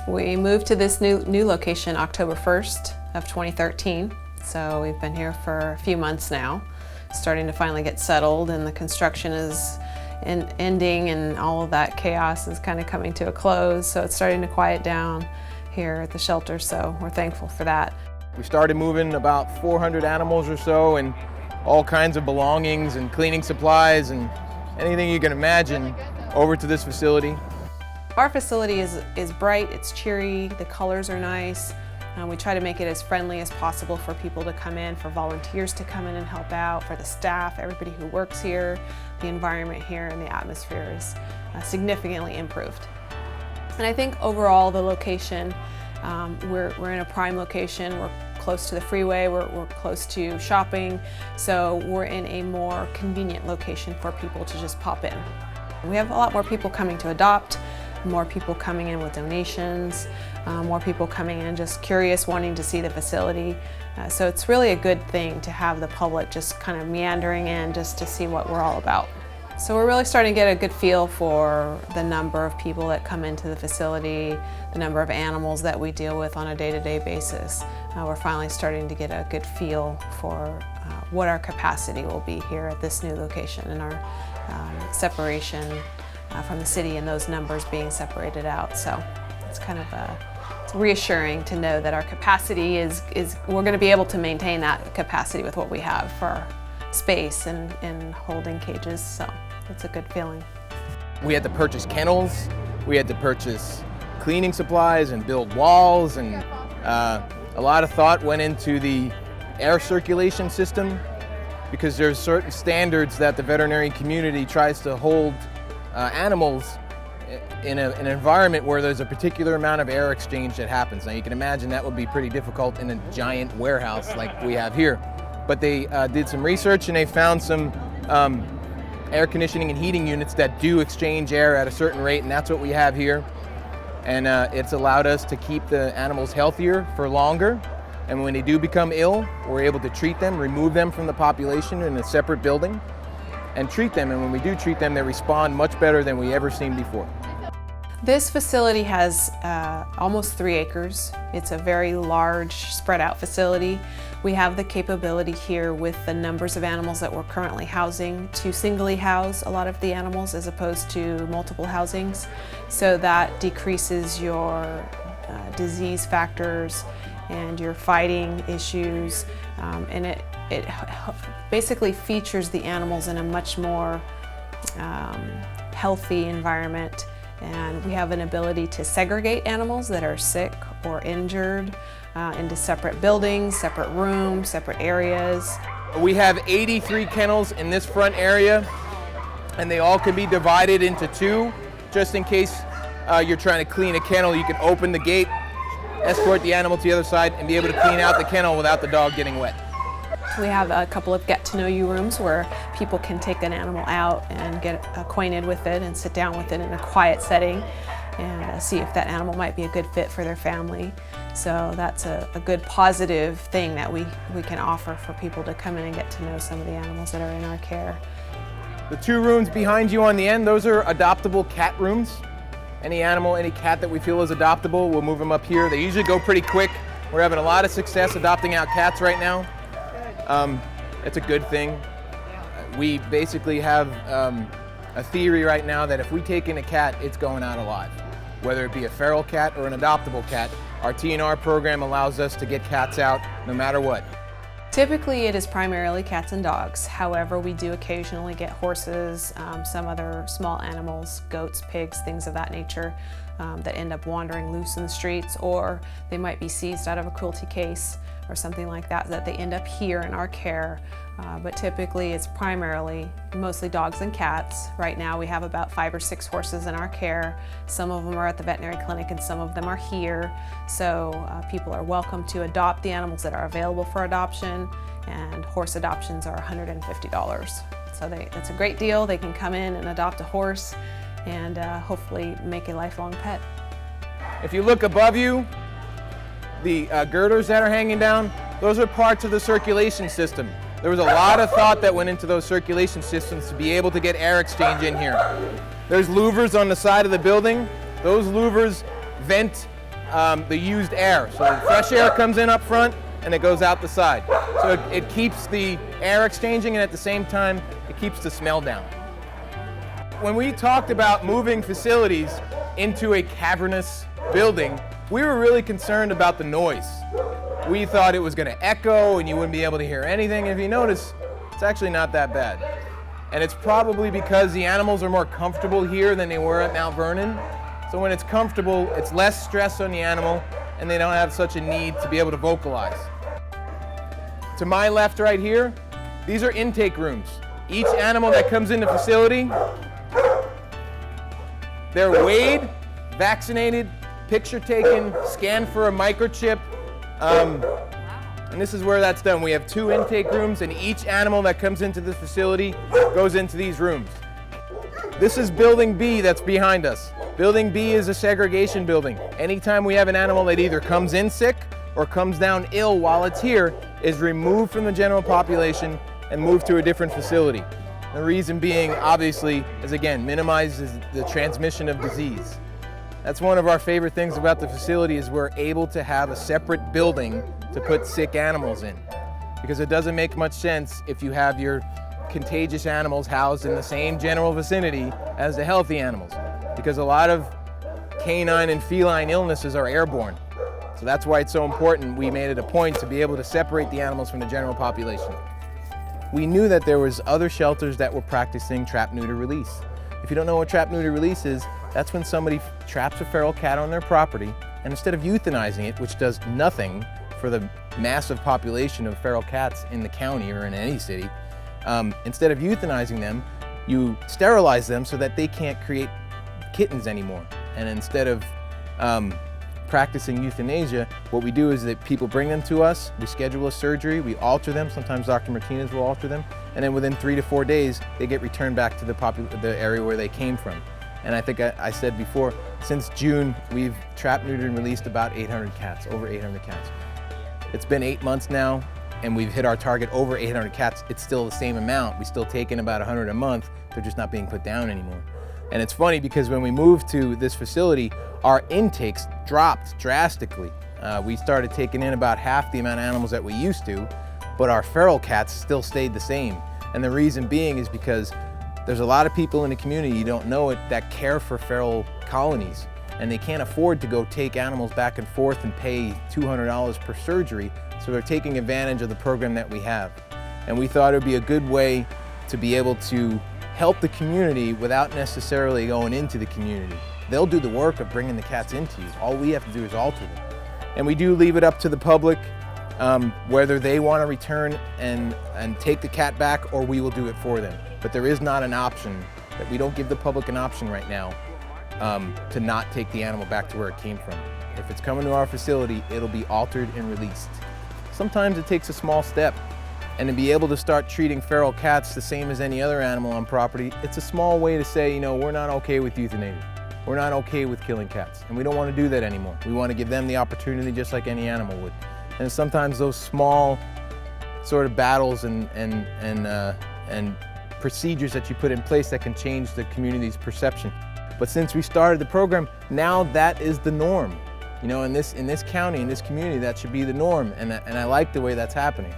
We moved to this new location October 1st of 2013, so we've been here for a few months now, starting to finally get settled, and the construction is ending and all of that chaos is kind of coming to a close, so it's starting to quiet down here at the shelter, so we're thankful for that. We started moving about 400 animals or so and all kinds of belongings and cleaning supplies and anything you can imagine over to this facility. Our facility is bright, it's cheery, the colors are nice. We try to make it as friendly as possible for people to come in, for volunteers to come in and help out, for the staff, everybody who works here. The environment here and the atmosphere is significantly improved. And I think overall the location, we're in a prime location, we're close to the freeway, we're close to shopping, so we're in a more convenient location for people to just pop in. We have a lot more people coming to adopt, more people coming in with donations, more people coming in just curious, wanting to see the facility. So it's really a good thing to have the public just kind of meandering in just to see what we're all about. So we're really starting to get a good feel for the number of people that come into the facility, the number of animals that we deal with on a day-to-day basis. We're finally starting to get a good feel for what our capacity will be here at this new location and our separation from the city and those numbers being separated out. So it's kind of it's reassuring to know that our capacity is we're going to be able to maintain that capacity with what we have for space and holding cages. So it's a good feeling. We had to purchase kennels, we had to purchase cleaning supplies and build walls, and a lot of thought went into the air circulation system because there's certain standards that the veterinary community tries to hold animals in an environment where there's a particular amount of air exchange that happens. Now you can imagine that would be pretty difficult in a giant warehouse like we have here. But they did some research and they found some air conditioning and heating units that do exchange air at a certain rate, and that's what we have here. And it's allowed us to keep the animals healthier for longer. And when they do become ill, we're able to treat them, remove them from the population in a separate building, and treat them. And when we do treat them, they respond much better than we ever seen before. This facility has almost 3 acres. It's a very large, spread out facility. We have the capability here with the numbers of animals that we're currently housing to singly house a lot of the animals as opposed to multiple housings. So that decreases your disease factors and your fighting issues, and it basically features the animals in a much more healthy environment. And we have an ability to segregate animals that are sick or injured into separate buildings, separate rooms, separate areas. We have 83 kennels in this front area, and they all can be divided into 2. Just in case you're trying to clean a kennel, you can open the gate, escort the animal to the other side, and be able to clean out the kennel without the dog getting wet. We have a couple of get-to-know-you rooms where people can take an animal out and get acquainted with it and sit down with it in a quiet setting and see if that animal might be a good fit for their family. So that's a good positive thing that we can offer for people to come in and get to know some of the animals that are in our care. The 2 rooms behind you on the end, those are adoptable cat rooms. Any animal, any cat that we feel is adoptable, we'll move them up here. They usually go pretty quick. We're having a lot of success adopting out cats right now. It's a good thing. We basically have a theory right now that if we take in a cat, it's going out alive. Whether it be a feral cat or an adoptable cat, our TNR program allows us to get cats out no matter what. Typically it is primarily cats and dogs. However, we do occasionally get horses, some other small animals, goats, pigs, things of that nature that end up wandering loose in the streets, or they might be seized out of a cruelty case or something like that they end up here in our care. But typically it's primarily mostly dogs and cats. Right now we have about 5 or 6 horses in our care. Some of them are at the veterinary clinic and some of them are here. So people are welcome to adopt the animals that are available for adoption, and horse adoptions are $150. So it's a great deal. They can come in and adopt a horse and hopefully make a lifelong pet. If you look above you, the girders that are hanging down, those are parts of the circulation system. There was a lot of thought that went into those circulation systems to be able to get air exchange in here. There's louvers on the side of the building. Those louvers vent the used air. So the fresh air comes in up front and it goes out the side. So it keeps the air exchanging, and at the same time, it keeps the smell down. When we talked about moving facilities into a cavernous building, we were really concerned about the noise. We thought it was going to echo and you wouldn't be able to hear anything. If you notice, it's actually not that bad. And it's probably because the animals are more comfortable here than they were at Mount Vernon. So when it's comfortable, it's less stress on the animal and they don't have such a need to be able to vocalize. To my left right here, these are intake rooms. Each animal that comes in the facility, they're weighed, vaccinated, picture taken, scanned for a microchip, and this is where that's done. We have 2 intake rooms, and each animal that comes into this facility goes into these rooms. This is Building B that's behind us. Building B is a segregation building. Anytime we have an animal that either comes in sick or comes down ill while it's here, is removed from the general population and moved to a different facility. The reason being, obviously, is again, minimizes the transmission of disease. That's one of our favorite things about the facility, is we're able to have a separate building to put sick animals in. Because it doesn't make much sense if you have your contagious animals housed in the same general vicinity as the healthy animals. Because a lot of canine and feline illnesses are airborne. So that's why it's so important. We made it a point to be able to separate the animals from the general population. We knew that there was other shelters that were practicing trap, neuter, release. If you don't know what trap, neuter, release is, that's when somebody traps a feral cat on their property, and instead of euthanizing it, which does nothing for the massive population of feral cats in the county or in any city, instead of euthanizing them, you sterilize them so that they can't create kittens anymore. And instead of practicing euthanasia, what we do is that people bring them to us, we schedule a surgery, we alter them, sometimes Dr. Martinez will alter them, and then within 3 to 4 days, they get returned back to the area where they came from. And I think I said before, since June, we've trapped, neutered, and released about 800 cats, over 800 cats. It's been 8 months now, and we've hit our target over 800 cats. It's still the same amount. We still take in about 100 a month. They're just not being put down anymore. And it's funny because when we moved to this facility, our intakes dropped drastically. We started taking in about half the amount of animals that we used to, but our feral cats still stayed the same. And the reason being is because there's a lot of people in the community, you don't know it, that care for feral colonies. And they can't afford to go take animals back and forth and pay $200 per surgery, so they're taking advantage of the program that we have. And we thought it would be a good way to be able to help the community without necessarily going into the community. They'll do the work of bringing the cats into you. All we have to do is alter them. And we do leave it up to the public whether they want to return and take the cat back, or we will do it for them. But there is not an option, that we don't give the public an option right now to not take the animal back to where it came from. If it's coming to our facility, it'll be altered and released. Sometimes it takes a small step, and to be able to start treating feral cats the same as any other animal on property, it's a small way to say, you know, we're not okay with euthanasia. We're not okay with killing cats, and we don't want to do that anymore. We want to give them the opportunity just like any animal would. And sometimes those small sort of battles and procedures that you put in place that can change the community's perception. But since we started the program, now that is the norm. You know, in this county, in this community, that should be the norm, and I like the way that's happening.